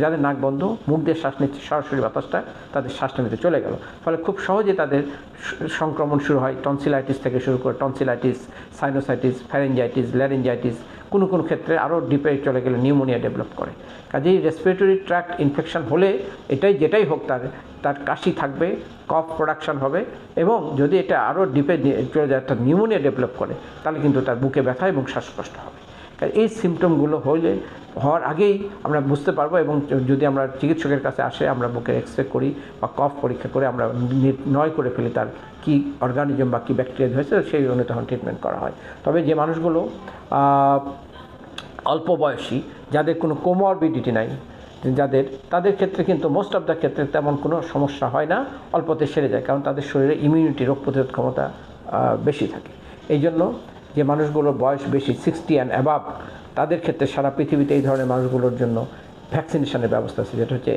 যাদের নাক বন্ধ, মুখ দিয়ে শ্বাস নিচ্ছে, সরাসরি বাতাসটা তাদের শ্বাসনালীতে চলে গেল, ফলে খুব সহজে তাদের সংক্রমণ শুরু হয়। টনসিলাইটিস থেকে শুরু করে টনসিলাইটিস, সাইনোসাইটিস, ফ্যারেঞ্জাইটিস, ল্যারিঞ্জাইটিস, কোনো ক্ষেত্রে আরও ডিপে চলে গেলে নিউমোনিয়া ডেভেলপ করে। কাজেই রেসপিরেটরি ট্র্যাক্ট ইনফেকশন হলে যেটাই হোক তার কাশি থাকবে, কফ প্রোডাকশন হবে, এবং যদি এটা আরও ডিপে চলে যায়, তার নিউমোনিয়া ডেভেলপ করে, তাহলে কিন্তু তার বুকে ব্যথা এবং শ্বাসকষ্ট হবে। এই সিমটমগুলো হওয়ার আগেই আমরা বুঝতে পারবো, এবং যদি আমরা চিকিৎসকের কাছে আসে, আমরা বুকের এক্সরে করি বা কফ পরীক্ষা করে আমরা নির্ণয় করে ফেলি তার কী অর্গানিজম বা কী ব্যাকটেরিয়া হয়েছে, সেই অনুযায়ী তখন ট্রিটমেন্ট করা হয়। তবে যে মানুষগুলো অল্প বয়সী, যাদের কোনো কোমরবিডিটি নাই, তাদের ক্ষেত্রে কিন্তু মোস্ট অফ দ্য ক্ষেত্রে তেমন কোনো সমস্যা হয় না, অল্পতে সেরে যায়, কারণ তাদের শরীরে ইমিউনিটি, রোগ প্রতিরোধ ক্ষমতা বেশি থাকে। এই জন্য যে মানুষগুলোর বয়স বেশি, 60 অ্যান্ড অ্যাবাভ, তাদের ক্ষেত্রে সারা পৃথিবীতে এই ধরনের মানুষগুলোর জন্য ভ্যাকসিনেশনের ব্যবস্থা আছে, যেটা হচ্ছে